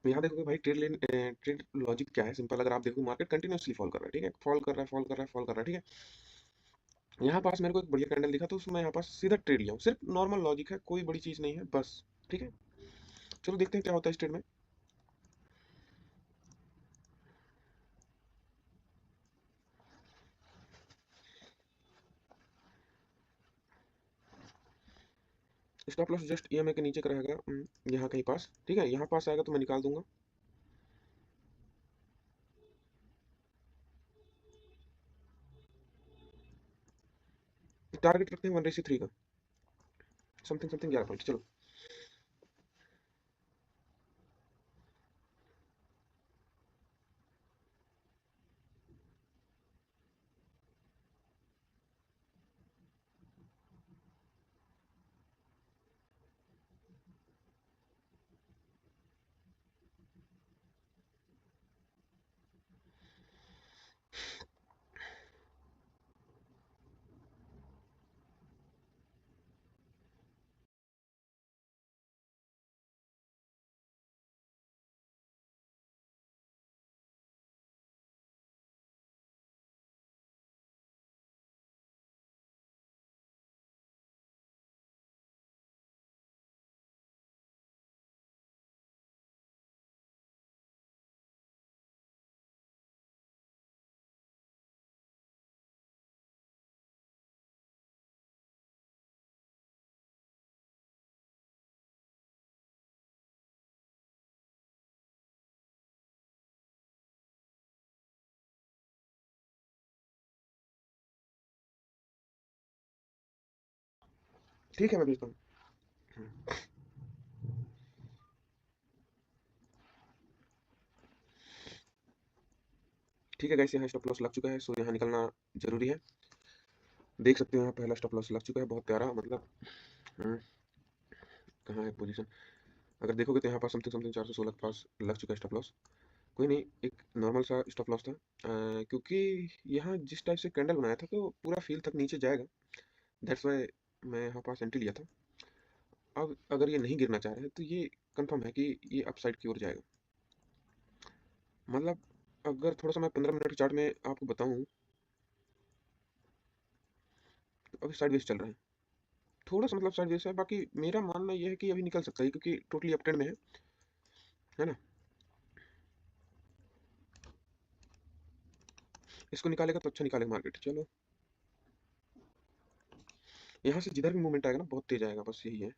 यहाँ देखोगे भाई ट्रेड लॉजिक क्या है, सिंपल। अगर आप देखो मार्केट कंटिन्यूअसली फॉल कर रहा है, ठीक है, फॉल कर रहा है, फॉल कर रहा है, फॉल कर रहा है, ठीक है। यहाँ पास मेरे को एक बढ़िया कैंडल दिखा तो उसमें यहाँ पास सीधा ट्रेड लिया हूँ, सिर्फ नॉर्मल लॉजिक है, कोई बड़ी चीज नहीं है बस। ठीक है, चलो देखते हैं क्या होता है इस ट्रेड में। स्टॉप लॉस जस्ट ईएमए के नीचे का रहेगा, यहाँ कहीं पास, ठीक है, यहाँ पास आएगा तो मैं निकाल दूंगा। टारगेट रखते हैं 1:3 का, समथिंग समथिंग 11 पॉइंट, चलो। ठीक है, मैं भेजता हूँ। ठीक है गाइस, यहाँ स्टॉप लॉस लग चुका है, सो यहाँ निकलना जरूरी है। देख सकते हो यहाँ पहला स्टॉप लॉस लग चुका है, बहुत प्यारा, मतलब हम्म, कहाँ है पोजीशन। अगर देखोगे तो यहाँ पास समथिंग समथिंग 416 के पास लग चुका है स्टॉप लॉस। कोई नहीं, एक नॉर्मल सा स्टॉप लॉस था, क्योंकि यहाँ जिस टाइप से कैंडल बनाया था तो पूरा फील तक नीचे जाएगा, दैट्स वाई मैं यहाँ पास एंट्री लिया था। अब अगर ये नहीं गिरना चाह रहा है तो ये कंफर्म है कि ये अपसाइड की ओर जाएगा। मतलब अगर थोड़ा सा मैं 15 मिनट के चार्ट में आपको बताऊं तो अभी साइडवेज चल रहा है, थोड़ा सा मतलब साइडवेज है, बाकी मेरा मानना ये है कि अभी निकल सकता है क्योंकि टोटली अपट्रेंड में है ना। इसको निकालेगा तो अच्छा निकालेगा मार्केट, चलो। यहाँ से जिधर भी मूवमेंट आएगा ना बहुत तेज आएगा, बस यही है।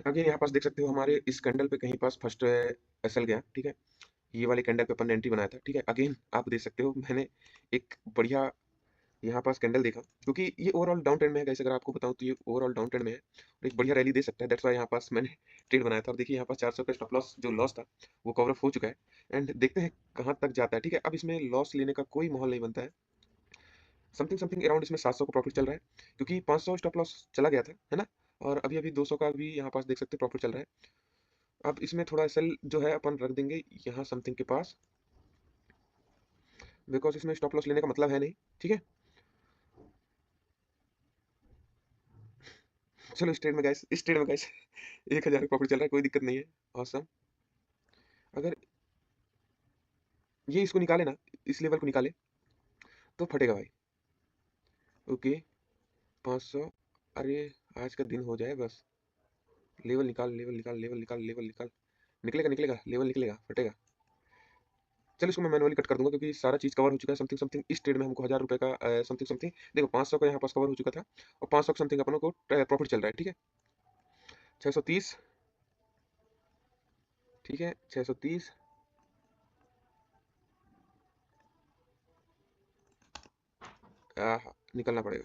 आगे यहाँ पास देख सकते हो हमारे इस कैंडल पे कहीं पास फर्स्ट एसएल गया, ठीक है। ये वाले कैंडल पे अपन ने एंट्री बनाया था, ठीक है। अगेन आप देख सकते हो मैंने एक बढ़िया यहाँ पास कैंडल देखा, क्योंकि ये ओवरऑल डाउन ट्रेंड में है गाइस, अगर आपको बताऊं तो ये ओवरऑल डाउन ट्रेंड में है और एक बढ़िया रैली दे सकता है। दैट्स वाई यहाँ पास मैंने ट्रेड बनाया था। और देखिए यहाँ पास 400 का स्टॉप लॉस जो लॉस था वो कवर अप हो चुका है। एंड देखते हैं कहाँ तक जाता है। ठीक है, अब इसमें लॉस लेने का कोई माहौल नहीं बनता है। समथिंग समथिंग अराउंड इसमें 700 का प्रॉफिट चल रहा है, क्योंकि 500 स्टॉप लॉस चला गया था, है ना। और अभी अभी 200 का भी यहाँ पास देख सकते प्रॉफिट चल रहा है। अब इसमें थोड़ा सेल जो है अपन रख देंगे यहाँ समथिंग के पास, बिकॉज इसमें स्टॉप लॉस लेने का मतलब है नहीं। ठीक है, चलो इस ट्रेड में गाइस 1000 का प्रॉफिट चल रहा है, कोई दिक्कत नहीं है। ऑसम। अगर ये इसको निकाले ना, इस लेवल को निकाले तो फटेगा भाई। ओके 500। अरे आज का दिन हो जाए बस। लेवल निकाल, लेवल निकाल, लेवल निकाल, लेवल निकाल। निकलेगा निकलेगा, लेवल निकलेगा, फटेगा। चलो इसको मैं मैनुअली कट कर दूंगा, क्योंकि सारा चीज कवर हो चुका है। समथिंग समथिंग इस ट्रेड में हमको 1000 रुपए का समथिंग समथिंग देखो 500 का यहाँ पास कवर हो चुका था, और 500 का समथिंग अपनों को प्रॉफिट चल रहा है। ठीक है 630। ठीक है 630। निकलना पड़ेगा।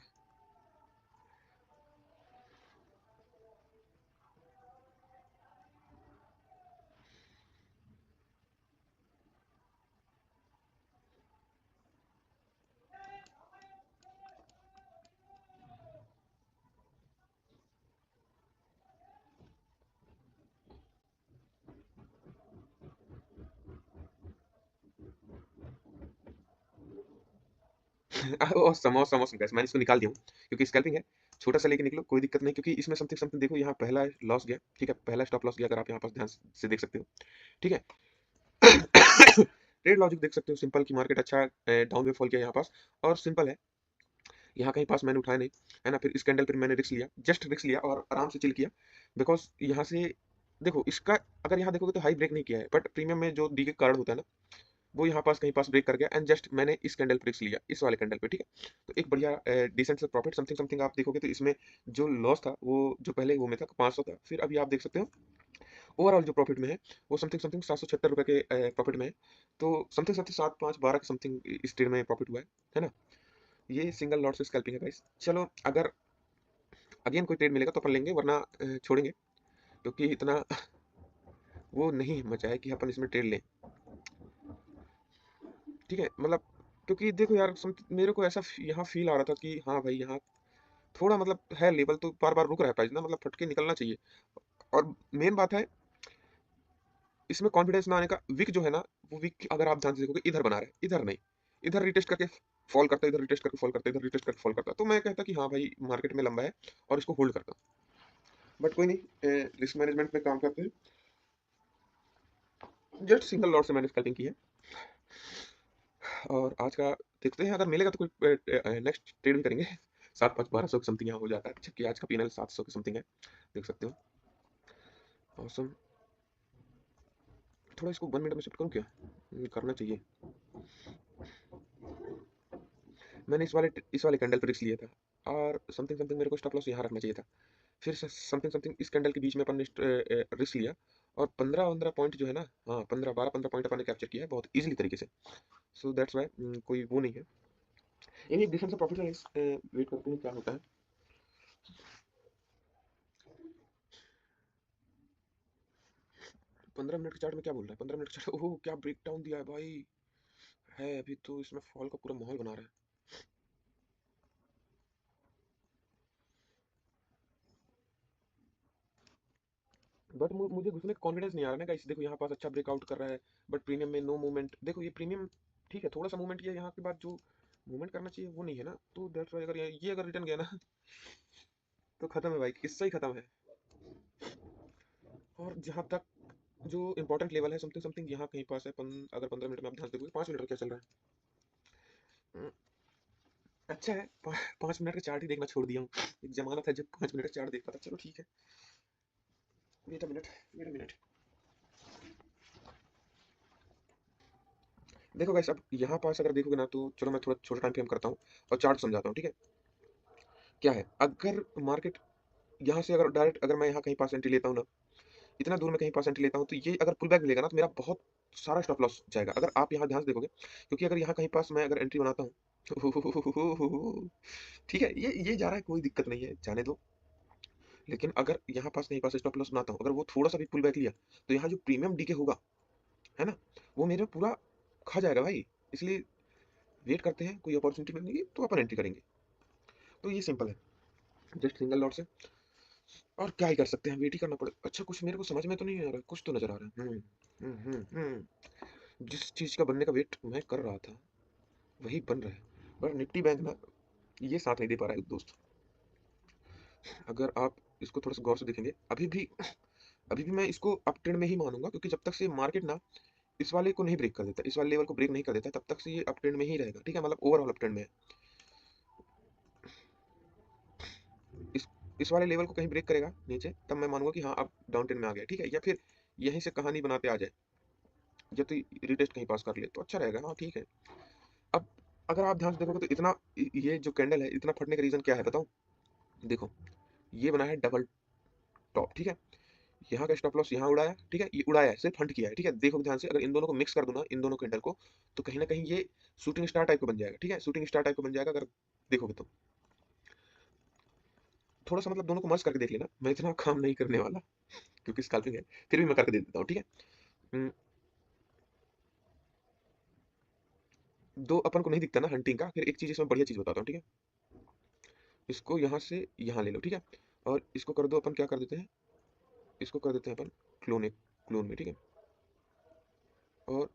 ऑसम ऑसम ऑसम गाइस, मैंने इसको निकाल दिया हूँ, क्योंकि स्कैल्पिंग है। छोटा सा लेके निकलो, कोई दिक्कत नहीं, क्योंकि इसमें समथिंग समथिंग देखो यहाँ पहला लॉस गया। ठीक है, पहला स्टॉप लॉस गया, अगर आप यहाँ पास ध्यान से देख सकते हो। ठीक है ट्रेड लॉजिक देख सकते हो सिंपल की मार्केट अच्छा डाउन वे फॉल किया यहाँ पास, और सिंपल है। यहाँ कहीं पास मैंने उठाया नहीं, है ना। फिर इस कैंडल पर मैंने रिस्क लिया, जस्ट रिस्क लिया और आराम से चिल किया, बिकॉज यहाँ से देखो इसका अगर यहाँ देखोगे तो हाई ब्रेक नहीं किया है, बट प्रीमियम में जो डी के कार्ड होता है ना, वो यहाँ पास कहीं पास ब्रेक कर गया। एंड जस्ट मैंने इस कैंडल पर रिस्क लिया, इस वाले कैंडल पे। ठीक है, तो एक बढ़िया डिसेंट से प्रॉफिट। समथिंग समथिंग आप देखोगे तो इसमें जो लॉस था वो जो पहले वो में था 500 था, फिर अभी आप देख सकते हो ओवरऑल जो प्रॉफिट में है वो समथिंग समथिंग 776 रुपए के प्रॉफिट में है। तो समथिंग समथिंग 7 5 12 के समथिंग इस ट्रेड में प्रॉफिट हुआ है ना। ये सिंगल लॉट से स्कैल्पिंग है गाइस। चलो अगर अगेन कोई ट्रेड मिलेगा तो अपन लेंगे, वरना छोड़ेंगे, क्योंकि इतना वो नहीं हिम्मत है कि अपन इसमें ट्रेड लें। ठीक है, मतलब क्योंकि देखो यार मेरे को ऐसा यहाँ फील आ रहा था कि हाँ भाई यहाँ थोड़ा मतलब है लेवल, तो बार बार रुक रहा है प्राइस ना, मतलब फटके निकलना चाहिए। और मेन बात है इसमें कॉन्फिडेंस ना आने का, विक जो है ना, वो विक अगर आप ध्यान से देखोगे इधर बना रहे हैं, इधर नहीं। इधर रिटेस्ट करके फॉल करता है, इधर रिटेस्ट करके फॉल करता है, इधर रिटेस्ट करके फॉल करता है। तो मैं कहता कि हाँ भाई मार्केट में लंबा है और इसको होल्ड करता। बट कोई नहीं, रिस्क मैनेजमेंट में काम करते हैं। जस्ट सिंगल लॉट से मैंने स्कैल्पिंग की है। और आज का देखते हैं, अगर मिलेगा तो कोई नेक्स्ट ट्रेड भी करेंगे। 7 5 1200 के समथिंग यहाँ हो जाता है, जबकि आज का पीएनएल 700 के समथिंग है, देख सकते हो। ऑसम। थोड़ा इसको 1 मिनट में शिफ्ट करूँ क्या? करना चाहिए। मैंने इस वाले कैंडल पर रिस्क लिया था, और समथिंग समथिंग मेरे को स्टॉप लॉस यहाँ रखना चाहिए था। फिर समथिंग समथिंग इस कैंडल के बीच में अपन ने रिस्क लिया, और 15 15 पॉइंट जो है ना, हाँ 15 12 15 पॉइंट अपन ने कैप्चर किया है बहुत इजीली तरीके से। सो दैट्स वाई कोई वो नहीं है। यानी एक डिफरेंट सा प्रॉफिट है। वेट करते हैं क्या होता है। 15 मिनट के चार्ट में क्या बोल रहा है? 15 मिनट के चार्ट, ओह क्या ब्रेक डाउन दिया है भाई। है अभी तो इसमें फॉल का पूरा माहौल बना रहा है। बट मुझे घुसने का कॉन्फिडेंस नहीं आ रहा ना गाइस। देखो यहाँ पास अच्छा ब्रेकआउट कर रहा है, बट प्रीमियम में नो मूवमेंट। देखो ये प्रीमियम ठीक है, थोड़ा सा मूवमेंट किया, यहाँ के बाद जो मूवमेंट करना चाहिए वो नहीं है ना। तो दैट्स वाई अगर ये अगर रिटर्न गया ना तो खत्म है भाई, किस्सा ही खत्म है। और जहाँ तक जो इंपॉर्टेंट लेवल है समथिंग समथिंग यहाँ कहीं पास है। अगर 15 मिनट में आप ध्यान से देखोगे, 5 मिनट का क्या चल रहा है। अच्छा है 5 मिनट का चार्ट ही देखना छोड़ दिया हूँ। एक जमाना था जब 5 मिनट का चार्ट देखता था। चलो ठीक है, wait a minute, wait a minute. देखो गाइस, अब यहाँ पास अगर देखोगे ना, तो चलो मैं थोड़ा छोटा टाइम फ्रेम करता हूँ और चार्ट समझाता हूँ। ठीक है, क्या है, अगर मार्केट यहाँ से अगर डायरेक्ट अगर मैं यहाँ कहीं पास एंट्री लेता हूँ ना, इतना दूर में कहीं पास एंट्री लेता हूँ, तो ये अगर पुल बैक मिलेगा ना, तो मेरा बहुत सारा स्टॉप लॉस जाएगा। अगर आप यहाँ ध्यान से देखोगे, क्योंकि अगर यहाँ कहीं पास मैं अगर एंट्री बनाता हूँ, ठीक है, ये जा रहा है, कोई दिक्कत नहीं है, जाने दो। लेकिन अगर यहाँ पास कहीं पास स्टॉप लॉस बनाता हूँ, अगर वो थोड़ा सा भी पुल बैक लिया, तो यहाँ जो प्रीमियम डीके होगा, है ना, वो मेरे पूरा खा जाएगा भाई। इसलिए वेट करते हैं, कोई अपॉर्चुनिटी मिलेगी तो अपन एंट्री करेंगे। तो ये सिंपल है, जस्ट सिंगल लॉट से। और क्या ही कर सकते हैं, वेट ही करना पड़ेगा। अच्छा, कुछ मेरे को समझ में तो नहीं आ रहा, कुछ तो नजर आ रहा है। जिस चीज का बनने का वेट मैं कर रहा था, वही बन रहा है। पर निफ्टी बैंक ना, ये साथ नहीं दे पा रहा है दोस्त। अगर आप इसको थोड़ा सा गौर से देखेंगे, अभी भी मैं इसको अप ट्रेंड में ही मानूंगा, क्योंकि जब तक से मार्केट ना इस वाले को नहीं ब्रेक कर देता, इस वाले लेवल को ब्रेक नहीं कर देता, तब तक से ये अप ट्रेंड में ही रहेगा। ठीक है, मतलब ओवरऑल अप ट्रेंड में है। इस इस वाले लेवल को कहीं ब्रेक करेगा नीचे, तब मैं मानूंगा कि हाँ अब डाउन ट्रेंड में आ गया। ठीक है, या फिर यहीं से कहानी बनाते आ जाए, या तो रिटेस्ट कहीं पास कर ले तो अच्छा रहेगा। हाँ ठीक है। अब अगर आप ध्यान से देखोगे तो इतना, ये जो कैंडल है, इतना फटने का रीजन क्या है बताऊं? देखो, ये बना है डबल टॉप। ठीक है, यहाँ का स्टॉप लॉस यहाँ उड़ाया, ठीक है, ये उड़ाया है, सिर्फ हंट किया है। ठीक है, देखो ध्यान से, अगर इन दोनों को मिक्स कर दूं ना, इन दोनों कैंडल को, तो कहीं ना कहीं ये शूटिंग स्टार टाइप का बन जाएगा। ठीक है, शूटिंग स्टार टाइप का बन जाएगा, अगर देखोगे तो। थोड़ा सा मतलब दोनों को मर्ज करके देख लेना, मैं इतना काम नहीं करने वाला, क्योंकि स्कैल्पिंग है, फिर भी मैं करके दे देता हूँ। ठीक है, हम्म, दो अपन को नहीं दिखता ना हंटिंग का, फिर एक चीज इसमें बढ़िया चीज बताता हूँ। ठीक है, इसको यहाँ से यहाँ ले लो। ठीक है, और इसको कर दो, अपन क्या कर देते हैं, इसको कर देते हैं अपन क्लोन में। ठीक है, और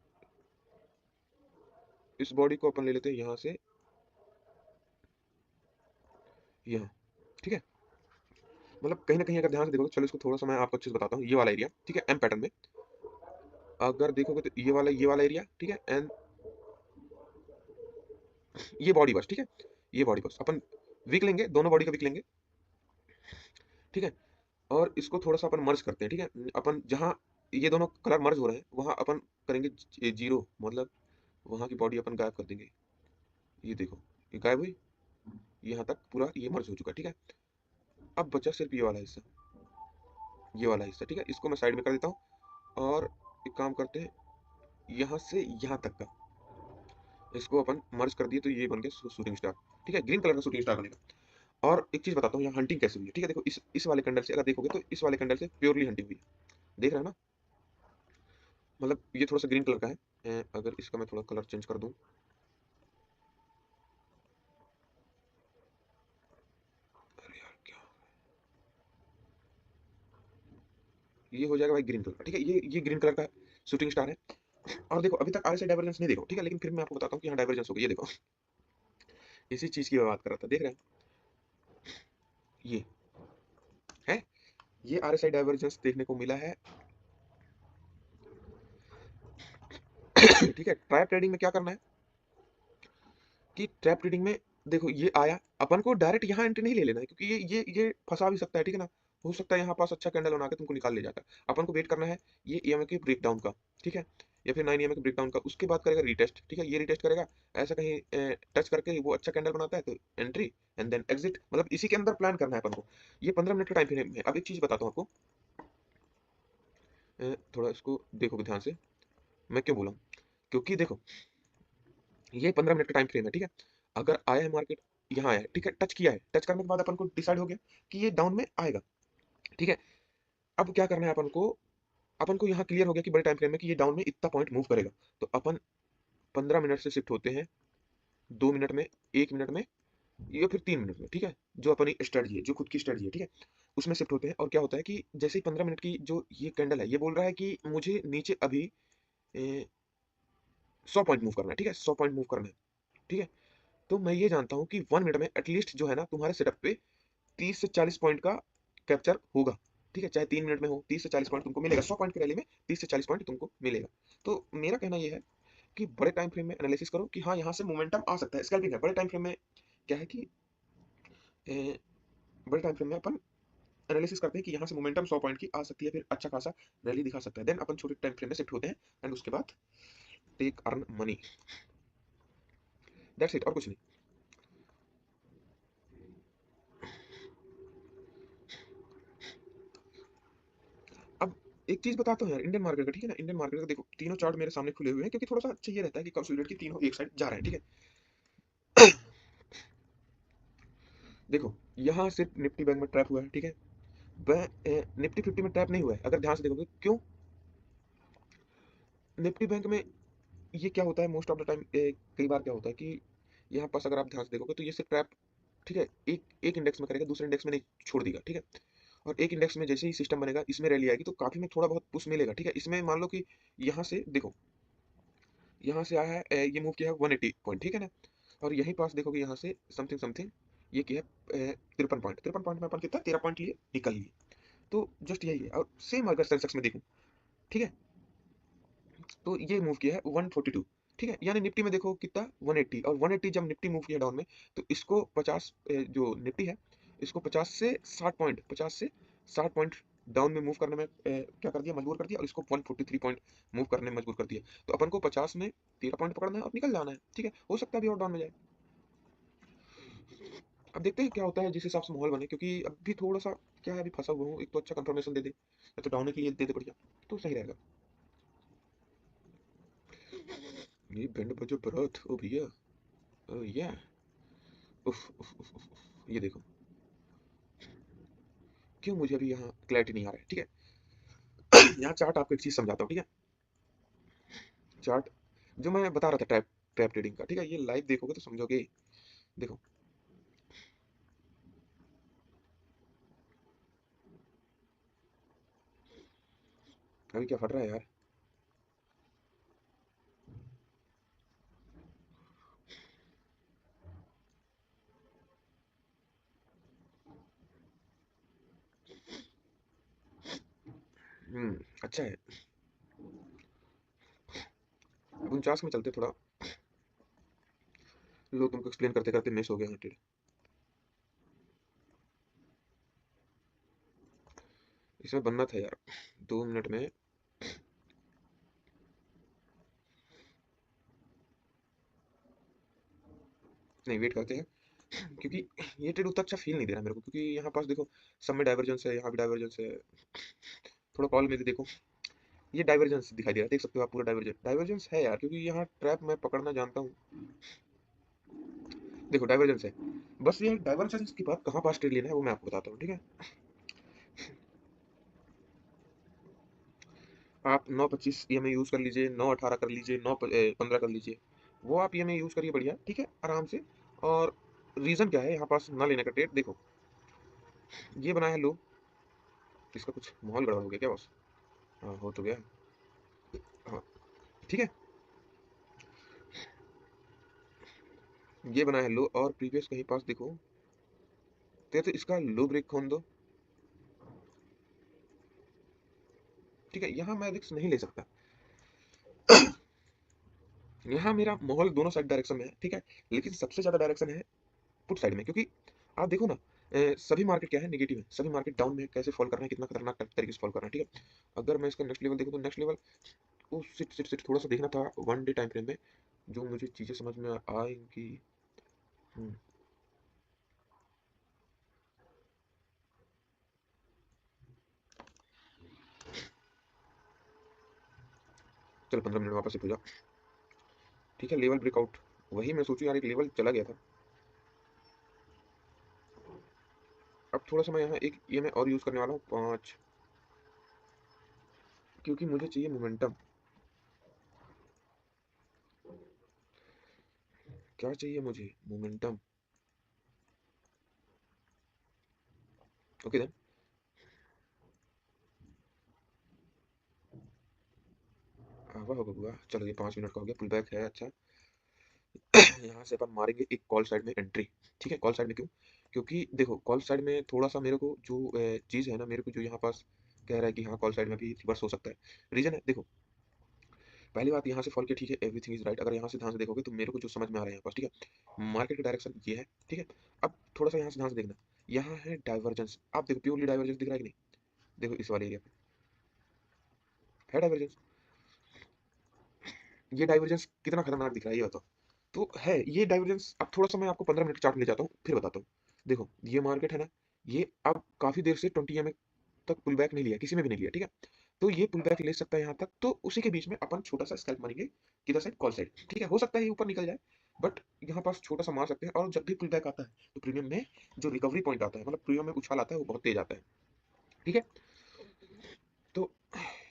इस बॉडी को अपन ले लेते हैं यहाँ से यहाँ। ठीक है, मतलब कहीं ना कहीं अगर ध्यान से देखो, चलो इसको थोड़ा सा मैं आपको अच्छे से बताता हूँ। ये वाला एरिया, ठीक है, एम पैटर्न में अगर देखोगे तो ये वाला एरिया, ठीक है, एंड ये बॉडी बस। ठीक है, ये बॉडी बस अपन वीक लेंगे, दोनों बॉडी का वीक लेंगे। ठीक है, और इसको थोड़ा सा अपन मर्ज करते हैं। ठीक है, अपन जहाँ ये दोनों कलर मर्ज हो रहे हैं, वहां अपन करेंगे जीरो, मतलब वहां की बॉडी अपन गायब कर देंगे। ये देखो, ये गायब हुई, यहाँ तक पूरा ये मर्ज हो चुका है। ठीक है, अब बचा सिर्फ ये वाला हिस्सा, ये वाला हिस्सा। ठीक है, इसको मैं साइड में कर देता हूँ, और एक काम करते हैं, यहाँ से यहाँ तक का इसको अपन मर्ज कर दिए, तो ये बन गया शूटिंग स्टार। ठीक है, ग्रीन कलर का शूटिंग स्टार बनेगा। और एक चीज बताता हूँ, यहाँ हंटिंग कैसे हुई है। ठीक है, देखो इस वाले कैंडल से अगर देखोगे, तो इस वाले कैंडल से प्योरली हंटिंग हुई है। देख रहे हैं ना, मतलब ये थोड़ा सा ग्रीन कलर का है। अगर इसका मैं थोड़ा कलर चेंज कर दूं, अरे यार क्या, ये हो जाएगा भाई ग्रीन कलर का। ठीक है, ये ग्रीन कलर का शूटिंग स्टार है। और देखो, अभी तक आरएसआई डाइवर्जेंस नहीं देखो। ठीक है, लेकिन फिर मैं आपको बताता हूँ कि यहाँ डाइवर्जेंस हो गई। ये देखो, इसी चीज की मैं बात कर रहा था, देख रहे हैं, ये है, ये आरएसआई डाइवर्जेंस देखने को मिला है। ठीक है, ट्रैप ट्रेडिंग में क्या करना है कि ट्रैप ट्रेडिंग में देखो, ये आया, अपन को डायरेक्ट यहाँ एंट्री नहीं ले लेना है, क्योंकि ये फंसा भी सकता है। ठीक है ना, हो सकता है यहाँ पास अच्छा कैंडल बना के तुमको निकाल ले जाता है। अपन को वेट करना है ये ईएमए के ब्रेकडाउन का। ठीक है, या फिर 9 ईएमए के ब्रेकडाउन का, उसके बाद करेगा रीटेस्ट। ठीक है, ये रीटेस्ट करेगा, ऐसा कहीं टच करके वो अच्छा कैंडल बनाता है तो एंट्री, एंड देन एग्जिट। मतलब इसी के अंदर प्लान करना है अपन को। ये 15 मिनट का टाइम फ्रेम है। अब एक चीज बताता हूँ आपको, थोड़ा इसको देखो ध्यान से, मैं क्यों बोला हूँ, क्योंकि देखो, ये 15 मिनट का टाइम फ्रेम है। ठीक है, अगर आया है मार्केट, यहाँ आया है, ठीक है, टच किया है, टच करने के बाद अपन को डिसाइड हो गया कि ये डाउन में आएगा। ठीक है, अब क्या करना है अपन को यहाँ क्लियर हो गया कि बड़े टाइम फ्रेम में कि ये डाउन में इतना पॉइंट मूव करेगा। तो अपन 15 मिनट से शिफ्ट होते हैं 2 मिनट में, 1 मिनट में, या फिर 3 मिनट में। ठीक है, जो अपनी स्ट्रेटजी है, जो खुद की स्ट्रेटजी है, ठीक है, उसमें शिफ्ट होते हैं। और क्या होता है कि जैसे ही 15 मिनट की जो ये कैंडल है, ये बोल रहा है कि मुझे नीचे अभी 100 पॉइंट मूव करना है। ठीक है, 100 पॉइंट मूव करना है। ठीक है, तो मैं ये जानता हूँ कि 1 मिनट में एटलीस्ट जो है ना, तुम्हारे सेटअप पे 30 से 40 पॉइंट का कैप्चर होगा। ठीक है, चाहे 3 मिनट में हो, 30 से 40 पॉइंट तुमको मिलेगा। 100 पॉइंट की रैली में 30 से 40 पॉइंट तुमको मिलेगा। तो मेरा कहना ये है कि बड़े टाइम फ्रेम में एनालिसिस करो कि हाँ, यहाँ से मोमेंटम आ सकता है। स्कैल्पिंग है, बड़े टाइम फ्रेम में क्या है कि बड़े टाइम फ्रेम में अपन एनालिसिस करते हैं कि यहाँ से मोमेंटम 100 पॉइंट की आ सकती है, फिर अच्छा खासा रैली दिखा सकता है। देन अपन छोटे टाइम फ्रेम में शिफ्ट होते हैं, एंड उसके बाद take earn money, that's it, और कुछ नहीं। अब एक चीज बताता हूँ यार, इंडियन मार्केट का। ठीक है ना, इंडियन मार्केट का देखो, तीनों चार्ट मेरे सामने खुले हुए हैं, क्योंकि थोड़ा सा अच्छा ये रहता है कि कंसोलिडेट की तीनों एक साइड जा रहे हैं। ठीक है, देखो यहाँ सिर्फ निफ्टी बैंक में ट्रैप हुआ है, ठीक है, निफ्टी 50 में ट्रैप नहीं हुआ है। अगर ध्यान से देखोगे क्यों, निफ्टी बैंक में ये क्या होता है मोस्ट ऑफ द टाइम, कई बार क्या होता है कि यहाँ पास अगर आप ध्यान से देखोगे तो ये सिर्फ ट्रैप, ठीक है, एक एक इंडेक्स में करेगा, दूसरे इंडेक्स में नहीं छोड़ देगा, ठीक है। और एक इंडेक्स में जैसे ही सिस्टम बनेगा इसमें रैली आएगी तो काफी में थोड़ा बहुत पुश मिलेगा, ठीक है। इसमें मान लो कि यहाँ से देखो, यहाँ से आया है, ये मूव किया है 180 पॉइंट, ठीक है ना। और यहीं पास देखोगे यहाँ से समथिंग समथिंग ये किया है 53 पॉइंट में अपन कितना 13 पॉइंट लिए निकल लिए। तो जस्ट यही है। और सेम अगर सेंसेक्स में देखूं, ठीक है, तो ये मूव किया है 142, ठीक है। यानी निफ्टी में देखो कितना 180, और 180 जब निफ्टी मूव किया डाउन में तो इसको 50 जो निफ्टी है इसको 50 से 60 पॉइंट, 50 से 60 पॉइंट डाउन में मूव करने में क्या कर दिया, मजबूर कर दिया, और इसको 143 पॉइंट मूव करने में मजबूर कर दिया। तो अपन को 50 में 13 पॉइंट पकड़ना है और निकल जाना है, ठीक है। हो सकता है अभी और डाउन में जाए, अब देखते हैं क्या होता है जिस हिसाब से माहौल बने, क्योंकि अभी थोड़ा सा क्या है, अभी फंसा हुआ हूँ। एक तो अच्छा कंफर्मेशन दे दे या तो डाउन के लिए दे दे बढ़िया, तो सही रहेगा। ये बैंड बजो भरत ओ भैया, ओ या उफ, उफ, उफ, उफ, उफ, ये देखो क्यों मुझे अभी यहाँ क्लैरिटी नहीं आ रहा है, ठीक है। यहाँ चार्ट आपको एक चीज समझाता हूँ, ठीक है। चार्ट जो मैं बता रहा था ट्रैप ट्रैप ट्रेडिंग का, ठीक है, ये लाइव देखोगे तो समझोगे। देखो अभी क्या फट रहा है यार, अच्छा है। 49 में चलते थोड़ा, लो तुमको एक्सप्लेन करते करते मिस हो गया यहाँ ट्रेड। इसमें बनना था यार 2 मिनट में। नहीं वेट करते हैं, क्योंकि ये ट्रेड उतना अच्छा फील नहीं दे रहा मेरे को, क्योंकि यहाँ पास देखो सब में डाइवर्जेंस है, यहाँ भी डाइवर्जेंस है। थोड़ा कॉल में भी देखो, ये डाइवर्जेंस दिखाई दे रहा है, देख सकते हो आप, पूरा डाइवर्जेंस डाइवर्जेंस है यार, क्योंकि यहाँ ट्रैप मैं पकड़ना जानता हूँ। देखो डाइवर्जेंस है, बस ये डाइवर्जेंस के बाद कहाँ पास ट्रेड लेना है वो मैं आपको बताता हूँ, ठीक है। आप 9.25 ईएमआई यूज कर लीजिए, 9.18 कर लीजिए, 9.15 कर लीजिए, वो आप ईएमआई यूज करिए बढ़िया, ठीक है, आराम से। और रीजन क्या है यहाँ पास ना लेने का ट्रेड, देखो ये बनाया है लो, इसका कुछ माहौल गड़बड़ हो गया क्या बस, हाँ हो तो गया, हाँ ठीक है। ये बनाया है लो, और प्रीवियस कहीं पास देखो तो इसका लो ब्रेक खोल दो, ठीक है। यहाँ मैं रिस्क नहीं ले सकता, यहाँ मेरा माहौल दोनों साइड डायरेक्शन में है, ठीक है। लेकिन सबसे ज्यादा डायरेक्शन है पुट साइड में, क्योंकि आप देखो ना, सभी मार्केट क्या है, नेगेटिव है, सभी मार्केट डाउन में कैसे फॉल कर रहा है, कितना खतरनाक तरीके से फॉल कर रहा है, ठीक है। अगर मैं इसका नेक्स्ट लेवल देखूँ तो नेक्स्ट लेवल को सिट सिट सिट थोड़ा सा देखना था 1 डे टाइम फ्रेम में, जो मुझे चीजें समझ में आएंगी। हम्म, चल 15 मिनट वापस से पूजा, ठीक है। लेवल ब्रेकआउट, वही मैं सोचूं यार, एक लेवल चला गया था। अब थोड़ा सा मैं यहाँ एक ये मैं और यूज करने वाला हूँ 5, क्योंकि मुझे चाहिए मोमेंटम। क्या चाहिए मुझे, मोमेंटम। ओके देन, आवा होगा बुआ, चलो ये 5 मिनट का हो गया, पुल बैक है अच्छा। यहाँ से अपन मारेंगे एक कॉल साइड में एंट्री, ठीक है। कॉल साइड में क्यों, क्योंकि देखो कॉल साइड में थोड़ा सा मेरे को जो चीज़ है ना, मेरे को जो यहाँ पास कह रहा है कि हाँ कॉल साइड में भी रिवर्स हो सकता है। रीजन है देखो, पहली बात यहाँ से फॉल के, ठीक है, एवरीथिंग इज राइट। अगर यहाँ से ध्यान से देखोगे तो मेरे को जो समझ में आ रहा है यहाँ पास, ठीक है, मार्केट का डायरेक्शन ये है, ठीक है। अब थोड़ा सा यहाँ से ध्यान से देखना, यहाँ है डाइवर्जेंस, आप देखो प्योरली डाइवर्जेंस दिख रहा है कि नहीं, देखो इस वाले एरिया पे है डाइवर्जेंस, ये डाइवर्जेंस कितना खतरनाक दिख रहा है ये बताओ। तो है ये डाइवर्जेंस। अब थोड़ा सा मैं आपको 15 मिनट चार्ट ले जाता हूँ फिर बताता हूँ। देखो ये मार्केट है ना, ये अब काफी देर से 20 तक पुल बैक नहीं लिया, किसी में भी नहीं लिया, ठीक है। तो ये पुल बैक ले सकता है यहाँ तक, तो उसी के बीच में अपन छोटा सा स्कैल्प मारेंगे, किधर साइड, कॉल साइड, ठीक है। हो सकता है ये ऊपर निकल जाए, बट यहाँ पास छोटा सा मार सकते हैं, और जब भी पुल बैक आता है तो प्रीमियम में जो रिकवरी पॉइंट आता है, मतलब प्रीमियम में उछाल आता है, वो बहुत तेज आता है। ठीक है, तो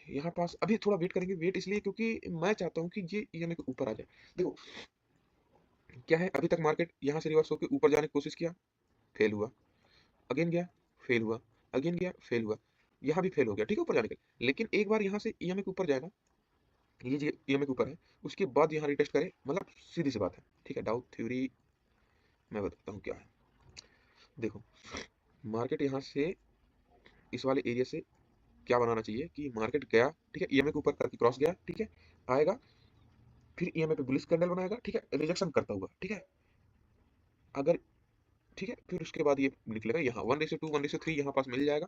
यहाँ पास अभी थोड़ा वेट करेंगे। वेट इसलिए क्योंकि मैं चाहता हूँ कि ये ईएमए के ऊपर आ जाए। देखो क्या है, अभी तक मार्केट यहाँ से रिवर्स होकर ऊपर जाने की कोशिश किया, फेल हुआ, अगेन गया, फेल हुआ, अगेन गया, फेल हुआ, यहाँ भी फेल हो गया। ठीक है, ऊपर जाने के लिए। लेकिन एक बार यहाँ से ईएमए के ऊपर जाएगा, ये जो ईएमए के ऊपर है, उसके बाद यहाँ रिटेस्ट करे, मतलब सीधी सी बात है। ठीक है, डाउट थ्योरी मैं बताता हूँ क्या है। देखो मार्केट यहाँ से इस वाले एरिया से क्या बनाना चाहिए कि मार्केट गया, ठीक है, ईएमए के ऊपर करके क्रॉस गया, ठीक है, आएगा, फिर ईएमए पे बुलिश कैंडल बनाएगा, ठीक है, रिजेक्शन करता हुआ, ठीक है, अगर, ठीक है, फिर उसके बाद ये निकलेगा यहाँ 1:2 1:3 यहाँ पास मिल जाएगा।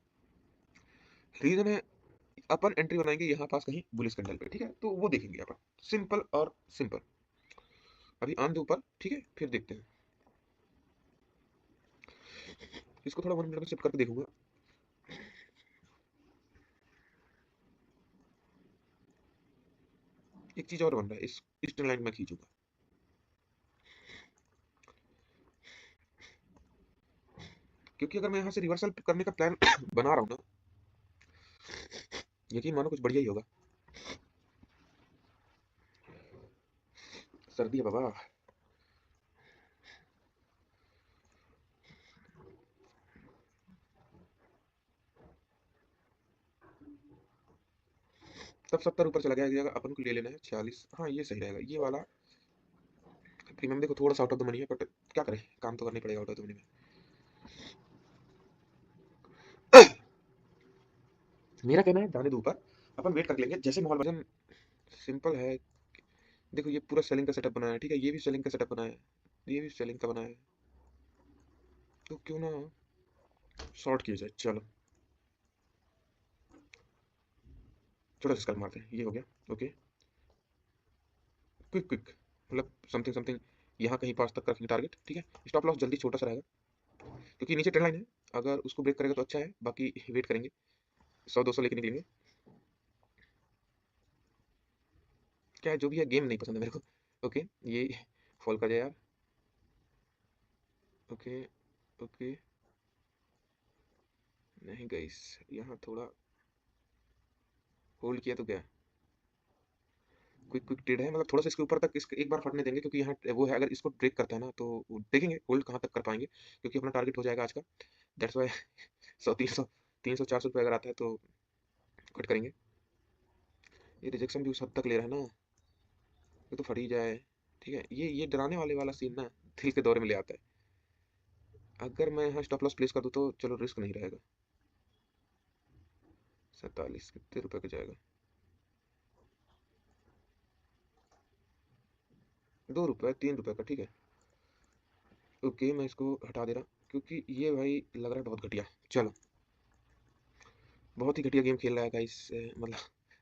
रीजन है अपन एंट्री बनाएंगे यहाँ पास कहीं बुलिश कैंडल पे, ठीक है, तो वो देखेंगे अपन, सिंपल और सिंपल। अभी आन दो ऊपर, ठीक है, फिर देखते हैं। इसको थोड़ा 1 मिनट में शिफ्ट करके देखूंगा। एक चीज और बन रहा है, इस ट्रेंड लाइन में खींचूंगा। क्योंकि अगर मैं यहाँ से रिवर्सल करने का प्लान बना रहा हूँ ना, यकीन मानो कुछ बढ़िया ही होगा। सर्दी है बाबा। तब 70 ऊपर चला गया, अगर अपन को ले लेना है 46, हाँ ये सही रहेगा, ये वाला प्रीमियम। देखो थोड़ा सा आउट ऑफ द मनी है, बट क्या करें, काम तो करना ही पड़ेगा आउट ऑफ द मनी में। मेरा कहना है जाने दो ऊपर, अपन वेट कर लेंगे जैसे माहौल वजन। सिंपल है, देखो ये पूरा सेलिंग का सेटअप बनाया है, ठीक है, ये भी सेलिंग का सेटअप बनाया है, ये भी सेलिंग का बनाया है, तो क्यों ना शॉर्ट किया जाए। चलो छोटा सा स्कैल मारते हैं, ये हो गया। ओके, क्विक क्विक, मतलब समथिंग समथिंग यहाँ कहीं पास तक का रखेंगे टारगेट, ठीक है। स्टॉप लॉस जल्दी छोटा सा रहेगा, क्योंकि नीचे ट्रेंड लाइन है, अगर उसको ब्रेक करेगा तो अच्छा है, बाकी वेट करेंगे, 100 200 लेके निकलेंगे। क्या है, जो भी है, गेम नहीं पसंद है मेरे को। ओके, ये फॉल कर जाए यार। ओके ओके, नहीं गाइस, यहाँ थोड़ा होल्ड किया तो क्या, क्विक क्विक ट्रेड है, मतलब थोड़ा सा इसके ऊपर तक इसके एक बार फटने देंगे, क्योंकि यहाँ वो है, अगर इसको ब्रेक करता है ना तो देखेंगे होल्ड कहाँ तक कर पाएंगे, क्योंकि अपना टारगेट हो जाएगा आज का। दैट्स वाई 100 300 300 400 रुपये अगर आता है तो कट करेंगे। ये रिजेक्शन भी उस हद तक ले रहा है ना, ये तो फट ही जाए। ठीक है, ये डराने वाले वाला सीन ना दिल के दौरे में ले आता है। अगर मैं यहाँ स्टॉप लॉस प्लेस कर दूँ तो चलो रिस्क नहीं रहेगा। 47 कितने रुपए का जाएगा, 2 रुपए 3 रुपए का, ठीक है। ओके, मैं इसको हटा दे रहा, क्योंकि ये भाई लग रहा है बहुत घटिया। चलो, बहुत ही घटिया गेम खेल रहा है गाइस, मतलब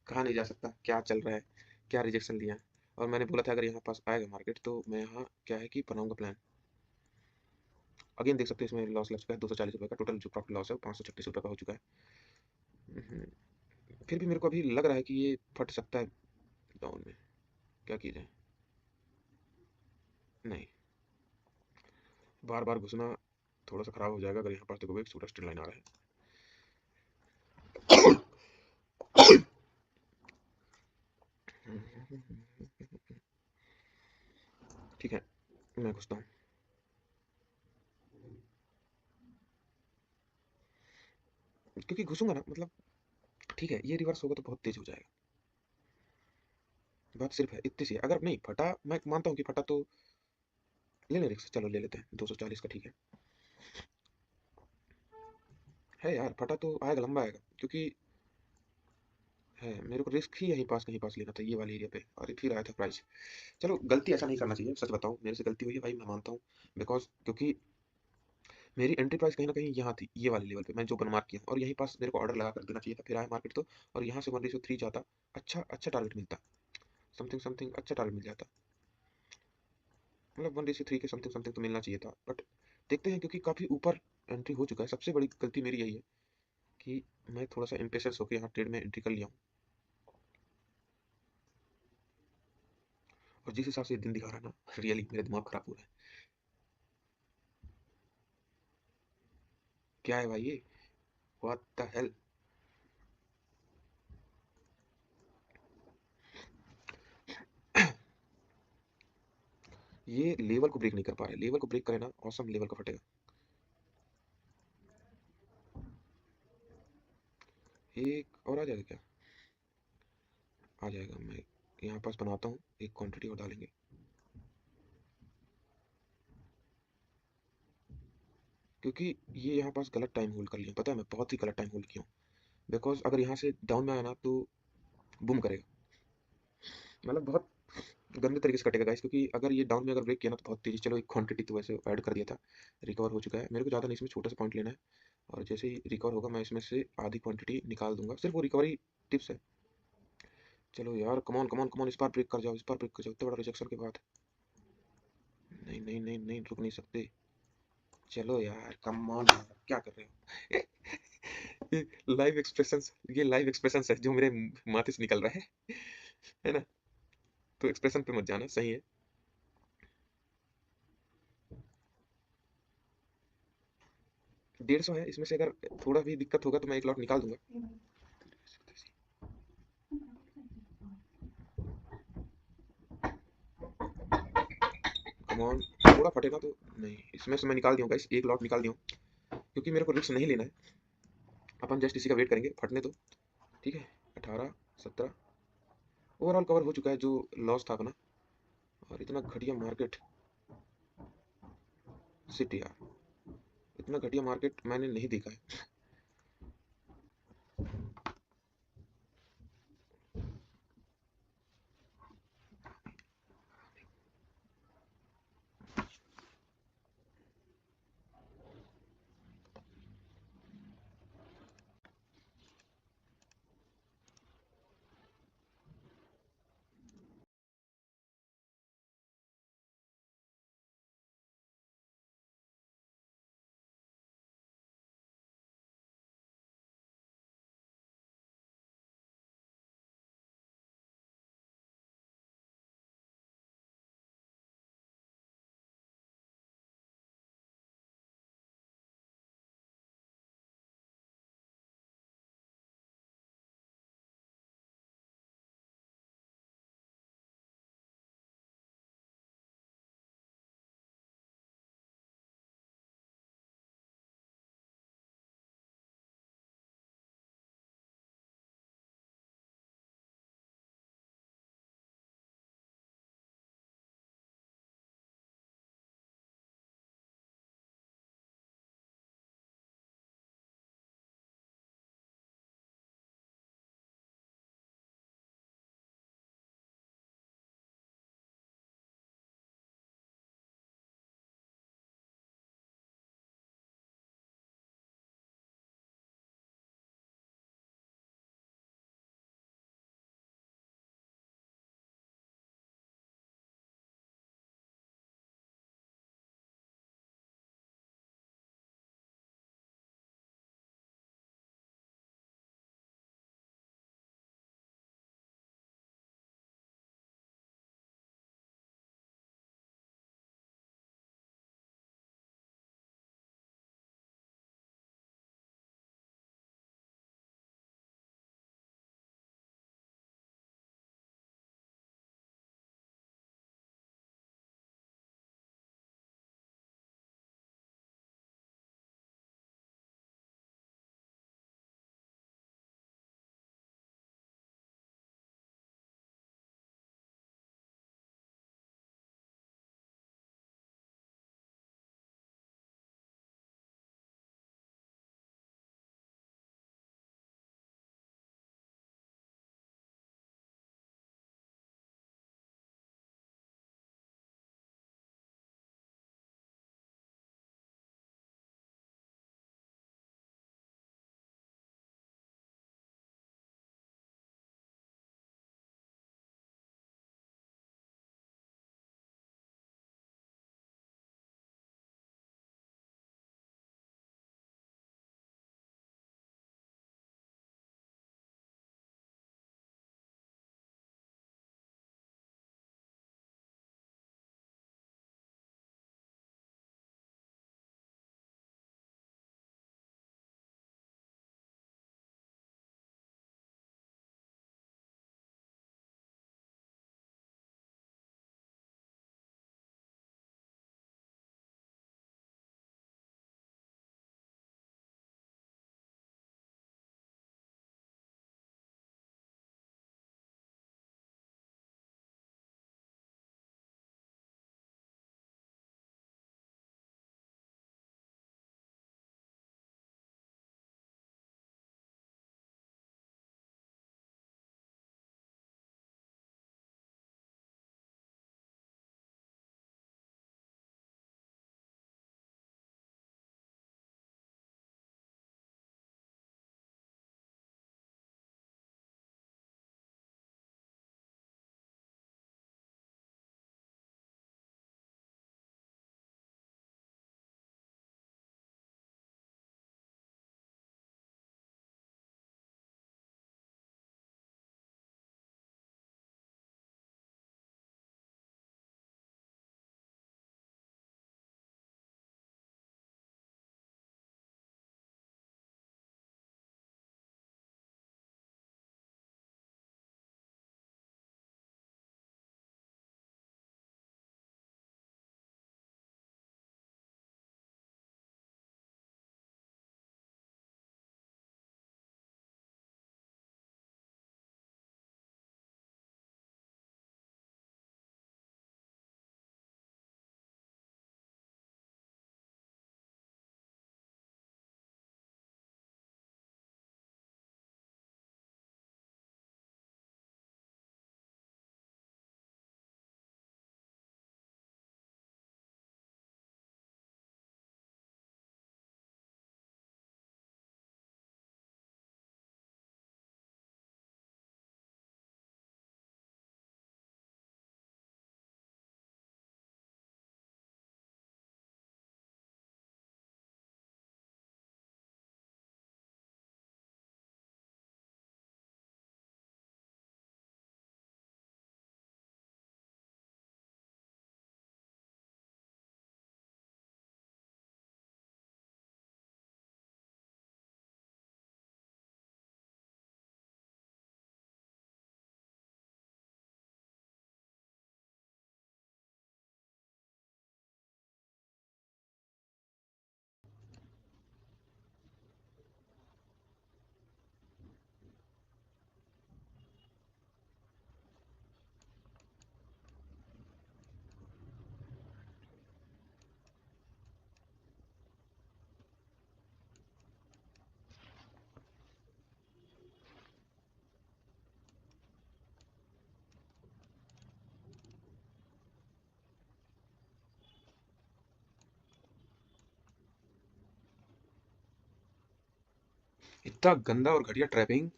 कहा नहीं जा सकता क्या चल रहा है, क्या रिजेक्शन लिया है। और मैंने बोला था अगर यहाँ पास आएगा मार्केट तो मैं यहाँ क्या है कि बनाऊंगा प्लान। अगेन देख सकते हैं इसमें लॉस लग चुका है 240 रुपये का, टोटल जो प्रॉफिट लॉस है वो 536 रुपये का हो चुका है। फिर भी मेरे को अभी लग रहा है कि ये फट सकता है डाउन में, क्या किया जाए। नहीं, बार बार घुसना थोड़ा सा खराब हो जाएगा। अगर यहाँ पास देखोगे एक छोटा स्ट्रेट लाइन आ रहा है। ठीक है, मैं घुसता हूँ, क्योंकि घुसूंगा ना, मतलब ठीक है, ये रिवर्स होगा तो बहुत तेज हो जाएगा। बात सिर्फ है इतनी सी है, अगर नहीं फटा, मैं मानता हूँ कि फटा तो ले ले रिस्क, चलो ले लेते हैं 240 का, ठीक है यार, फटा तो आएगा, लंबा आएगा, क्योंकि है मेरे को रिस्क ही यहीं पास कहीं पास लेना था, ये वाले एरिया पे, और फिर आया था प्राइस। चलो गलती ऐसा नहीं करना चाहिए, सच बताऊं मेरे से गलती हुई है भाई, मैं मानता हूँ। बिकॉज क्योंकि मेरी एंट्री प्राइस कहीं ना कहीं यहाँ थी, ये वाले लेवल पे मैं जो बन मार्क किया, और यहीं पास मेरे को ऑर्डर लगा कर देना चाहिए था, फिर आया मार्केट तो, और यहाँ से 1:3 जाता, अच्छा अच्छा टारगेट मिलता, समथिंग समथिंग अच्छा टारगेट मिल जाता, मतलब 1:3 के समथिंग समथिंग तो मिलना चाहिए था। बट देखते हैं, क्योंकि काफ़ी ऊपर एंट्री हो चुका है। सबसे बड़ी गलती मेरी यही है कि मैं थोड़ा सा इम्पेशंस होकर यहाँ ट्रेड में एंट्री कर लिया हूँ। और जिस हिसाब से ये दिन दिखा रहा है ना, रियली मेरा दिमाग खराब हो रहा है। क्या है भाई ये? What the hell? ये लेवल को ब्रेक नहीं कर पा रहा है। लेवल को ब्रेक करे ना, ऑसम लेवल का फटेगा। एक और आ जाएगा क्या? आ जाएगा। मैं यहाँ पास बनाता हूँ, एक क्वांटिटी और डालेंगे। क्योंकि ये यहाँ पास गलत टाइम होल्ड कर लिया, पता है, मैं बहुत ही गलत टाइम होल्ड किया हूँ। बिकॉज अगर यहाँ से डाउन में आया ना तो बूम करेगा, मतलब बहुत गंदे तरीके से कटेगा गाइस। क्योंकि अगर ये डाउन में अगर ब्रेक किया ना तो बहुत तेजी। चलो एक क्वांटिटी तो वैसे ऐड कर दिया था, रिकवर हो चुका है। मेरे को ज़्यादा नहीं, इसमें छोटा सा पॉइंट लेना है। और जैसे ही रिकवर होगा मैं इसमें से आधी क्वांटिटी निकाल दूंगा, सिर्फ वो रिकवरी टिप्स है। चलो यार, कमॉन कमॉन कमॉन, इस बार ब्रेक कर जाओ, इस बार ब्रेक कर जाओ, इतना बड़ा रिजेक्शन के बाद। नहीं नहीं नहीं नहीं, रुक नहीं सकते। चलो यार, कम ऑन यार, क्या कर रहे हो? ये लाइव एक्सप्रेशंस, ये लाइव एक्सप्रेशंस है जो मेरे माथे से निकल रहा है ना? तो एक्सप्रेशन पे मत जाना, सही है। 150 है, इसमें से अगर थोड़ा भी दिक्कत होगा तो मैं एक लॉट निकाल दूंगा। कम ऑन, थोड़ा फटेगा तो नहीं, इसमें से मैं निकाल दूंगा, इस एक लॉट निकाल दूँ, क्योंकि मेरे को रिस्क नहीं लेना है। अपन जस्ट इसी का वेट करेंगे, फटने दो। ठीक है, 18 17 ओवरऑल कवर हो चुका है जो लॉस था अपना। और इतना घटिया मार्केट, सिटी यार, इतना घटिया मार्केट मैंने नहीं देखा है। इतना गंदा और घटिया ट्रैपिंग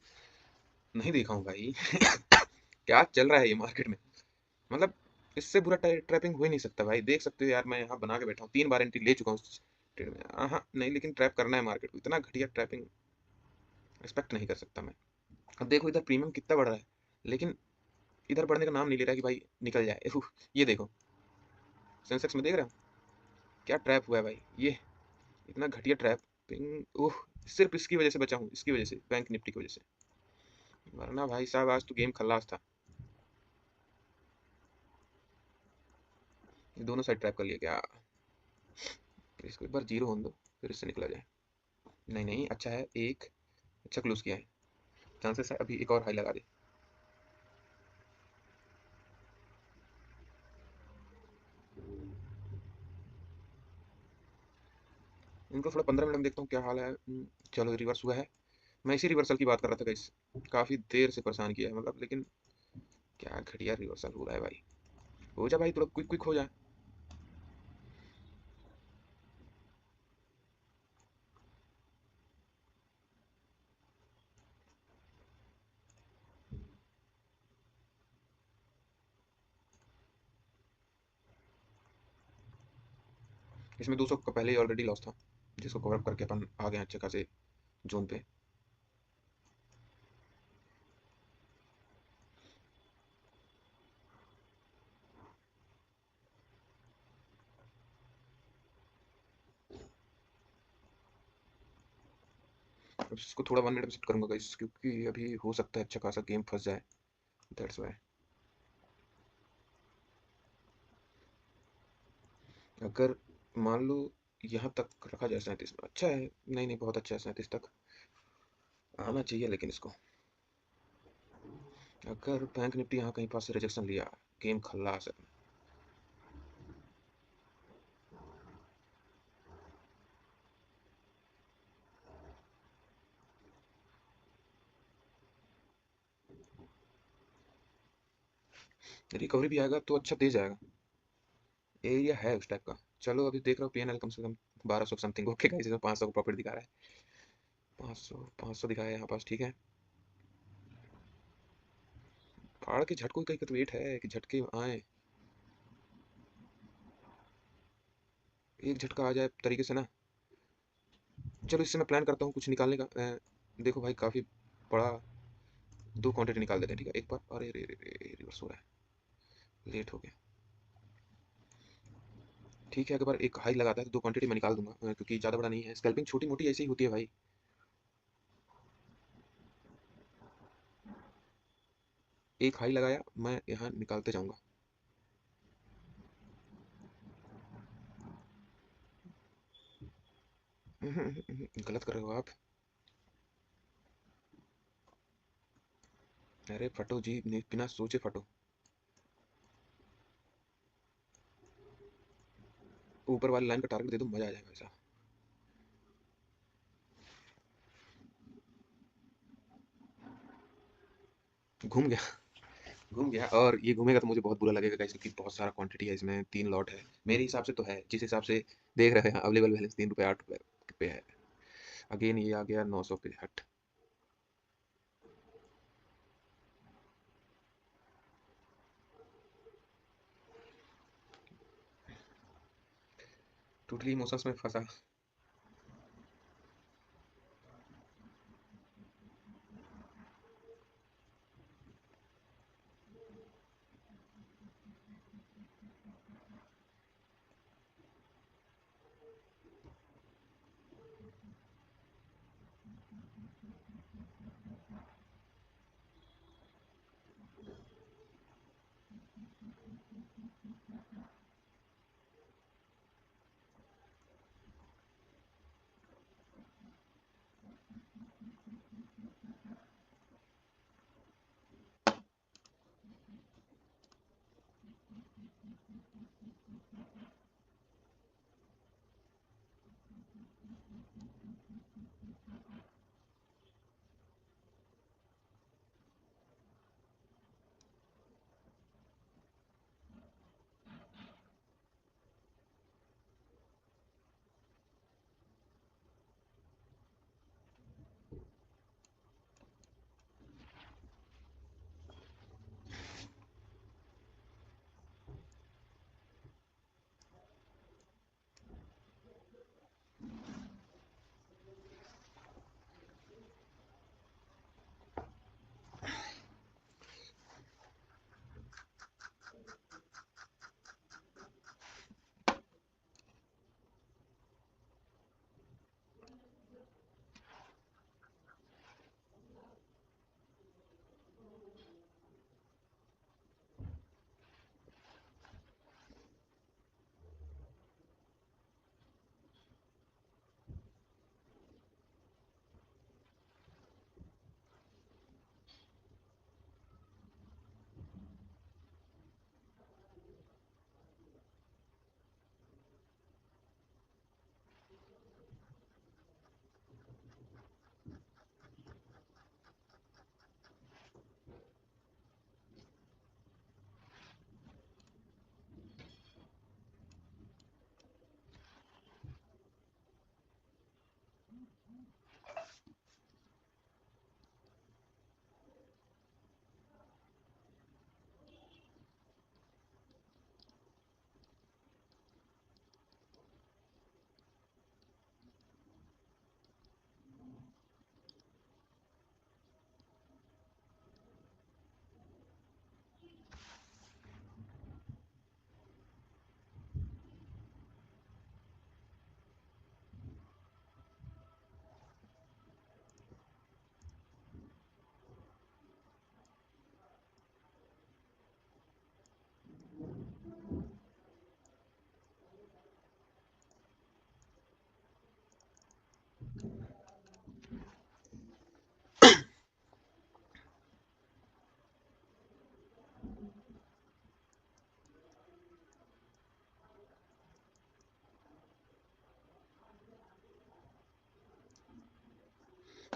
नहीं देखा हूँ भाई। क्या चल रहा है ये मार्केट में, मतलब इससे बुरा ट्रैपिंग हो ही नहीं सकता भाई। देख सकते हो यार, मैं यहाँ बना के बैठा हूँ, 3 बार एंट्री ले चुका हूँ इस ट्रेड में। हाँ नहीं, लेकिन ट्रैप करना है मार्केट को, इतना घटिया ट्रैपिंग एक्सपेक्ट नहीं कर सकता मैं। अब देखो इधर प्रीमियम कितना बढ़ रहा है, लेकिन इधर बढ़ने का नाम नहीं ले रहा कि भाई निकल जाए। ये देखो सेंसेक्स में, देख रहे हो क्या ट्रैप हुआ है भाई, ये इतना घटिया ट्रैपिंग। सिर्फ इसकी वजह से बचा हूँ, इसकी वजह से, बैंक निफ्टी की वजह से, वरना भाई साहब आज तो गेम खल्लास था। ये दोनों साइड ट्रैप कर लिया क्या? इसको एक बार जीरो होने दो, फिर इससे निकला जाए। नहीं नहीं, अच्छा है, एक अच्छा क्लोज किया है, चांसेस है अभी एक और हाई लगा दे। इनको थोड़ा 15 मिनट में देखता हूँ क्या हाल है। चलो रिवर्स हुआ है, मैं इसी रिवर्सल की बात कर रहा था गाइस, काफ़ी देर से परेशान किया है मतलब, लेकिन क्या घटिया रिवर्सल हो रहा है भाई। हो जा भाई, थोड़ा क्विक क्विक हो जा। इसमें 200 का पहले ही ऑलरेडी लॉस था, जिसको कवर अप करके अपन आ गए अच्छे खासे जोन पे। अब इसको थोड़ा 1 मिनट में सेट करूंगा गाइस, क्योंकि अभी हो सकता है अच्छा खासा गेम फंस जाए, दैट्स वाई। अगर मान लो यहाँ तक रखा जाए 37 में, अच्छा है, नहीं नहीं बहुत अच्छा है, 37 तक आना चाहिए। लेकिन इसको अगर बैंक निफ्टी यहाँ कहीं पास से रिजेक्शन लिया, गेम खल्लास है। रिकवरी भी आएगा तो अच्छा दे जाएगा, एरिया है उस टाइप का। चलो अभी देख रहा हूँ पीएनएल कम से कम 1200 समथिंग ओके गाइस, इसमें 500 का प्रॉफिट दिखा रहा है। 500 दिखाया है यहाँ पास, ठीक है। फाड़ के झटकों का एक वेट है कि झटके आए, एक झटका आ जाए तरीके से ना। चलो इससे मैं प्लान करता हूँ कुछ निकालने का। देखो भाई काफ़ी बड़ा 2 क्वांटिटी निकाल देते हैं, ठीक है एक बार। अरे रे रे रे, रिवर्स हो रहा है, लेट हो गया। ठीक है, अगर बार एक हाई लगाता है तो 2 क्वांटिटी मैं निकाल दूंगा, क्योंकि ज़्यादा बड़ा नहीं है। स्कैल्पिंग छोटी मोटी ऐसी ही होती है भाई। एक हाई लगाया, मैं यहाँ निकालते जाऊंगा। गलत कर रहे हो आप। अरे फटो जी, बिना सोचे फटो। ऊपर वाली लाइन का टारगेट दे दो, मजा आ जाएगा ऐसा। घूम गया, घूम गया, और ये घूमेगा तो मुझे बहुत बुरा लगेगा गाइस, क्योंकि बहुत सारा क्वांटिटी है इसमें, 3 लॉट है मेरे हिसाब से तो है, जिस हिसाब से देख रहे हैं अवेलेबल बैलेंस 3 रुपये 8 रुपये पे है। अगेन ये आ गया 900 पे हट। टोटली इमोशंस में फंसा।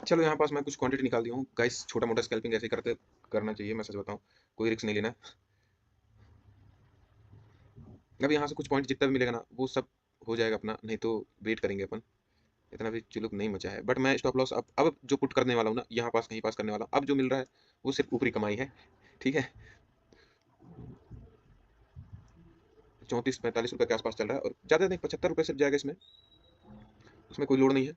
चलो यहाँ पास मैं कुछ क्वांटिटी निकाल दिया हूँ गाइस। छोटा मोटा स्कैल्पिंग ऐसे करते करना चाहिए, मैं सच बताऊँ, कोई रिस्क नहीं लेना। अब यहाँ से कुछ पॉइंट जितना भी मिलेगा ना वो सब हो जाएगा अपना, नहीं तो वेट करेंगे अपन। इतना भी चुलुक नहीं मचा है, बट मैं स्टॉप लॉस अब जो पुट करने वाला हूँ ना, यहाँ पास कहीं पास करने वाला हूँ, अब जो मिल रहा है वो सिर्फ ऊपरी कमाई है। ठीक है, 34-45 रुपये के आसपास चल रहा है, और ज़्यादा नहीं, 75 रुपये सिर्फ जाएगा इसमें, उसमें कोई लोड नहीं है।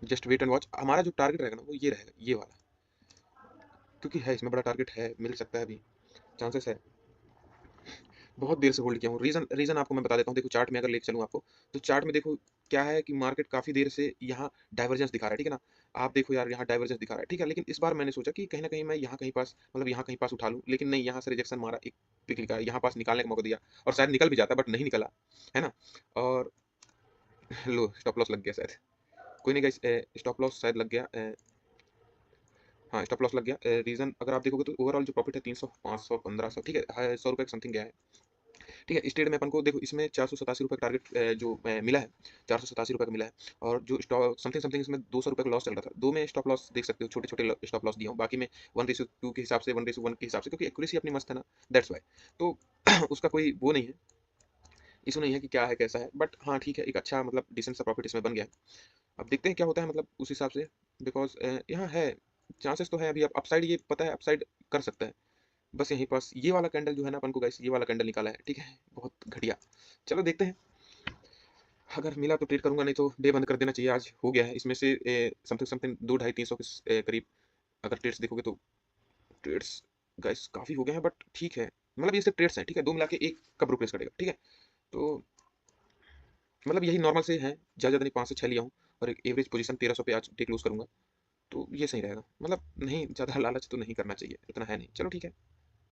Just wait and watch. हमारा जो टारगेट रहेगा ना वो ये रहेगा, ये वाला, क्योंकि है इसमें बड़ा टारगेट है, मिल सकता है अभी, चांसेस है। बहुत देर से होल्ड किया हूँ। रीज़न रीज़न आपको मैं बता देता हूँ। देखो चार्ट में अगर लेके चलूँ आपको, तो चार्ट में देखो क्या है कि मार्केट काफ़ी देर से यहाँ डाइवर्जेंस दिखा रहा है, ठीक है ना? आप देखो यार, यहाँ डाइवर्जेंस दिखा रहा है, ठीक है? लेकिन इस बार मैंने सोचा कि कहीं न कहीं मैं यहाँ कहीं पास, मतलब यहाँ कहीं पास उठा लूँ, लेकिन नहीं, यहाँ से रिजेक्शन मारा, एक पिक निकाला, यहाँ पास निकालने का मौका दिया, और शायद निकल भी जाता बट नहीं निकला, है ना? और लो स्टॉप लॉस लग गया शायद। कोई नहीं गाइस, स्टॉप लॉस शायद लग गया, हाँ, स्टॉप लॉस लग गया। रीज़न अगर आप देखोगे तो ओवरऑल जो प्रॉफिट है 300, 500, 1500, ठीक है? 100 रुपये के समथिंग गया है। ठीक है, इस ट्रेड में अपन को देखो इसमें 487 रुपये का टारगेट जो मिला है, 487 रुपये का मिला है। और जो स्टॉप समथिंग समथिंग इसमें 200 रुपये का लॉस चल रहा था। दो में स्टॉप लॉस देख सकते हो, छोटे छोटे स्टॉप लॉस दिया हूँ, बाकी में 1:2 के हिसाब से, 1:1 के हिसाब से, क्योंकि एक्यूरेसी अपनी मस्त है ना, दैट्स वाई। तो उसका कोई वो नहीं है, इशू नहीं है कि क्या है कैसा है, बट हाँ ठीक है, एक अच्छा मतलब डिसेंट सा प्रॉफिट इसमें बन गया है। अब देखते हैं क्या होता है, मतलब उस हिसाब से, बिकॉज यहाँ है चांसेस तो है अभी। अब अपसाइड ये पता है, अपसाइड कर सकता है। बस यहीं पास ये वाला कैंडल जो है ना, अपन को गाइस ये वाला कैंडल निकाला है, ठीक है, बहुत घटिया। चलो देखते हैं, अगर मिला तो ट्रेड करूंगा, नहीं तो डे बंद कर देना चाहिए। आज हो गया है इसमें से समथिंग समथिंग 200-250-300 के करीब अगर ट्रेड्स देखोगे तो। ट्रेड्स गाइस काफ़ी हो गए हैं, बट ठीक है, मतलब ये सिर्फ ट्रेड्स हैं, ठीक है, दो मिला के एक कब रिप्लेस करेगा, ठीक है? तो मतलब यही नॉर्मल से है, ज़्यादा नहीं, 5 से 6 लिया हूँ, और एक एवरेज पोजीशन 1300 पे आज टेक लूज करूंगा, तो ये सही रहेगा। मतलब नहीं ज़्यादा लालच तो नहीं करना चाहिए, इतना है नहीं। चलो ठीक है।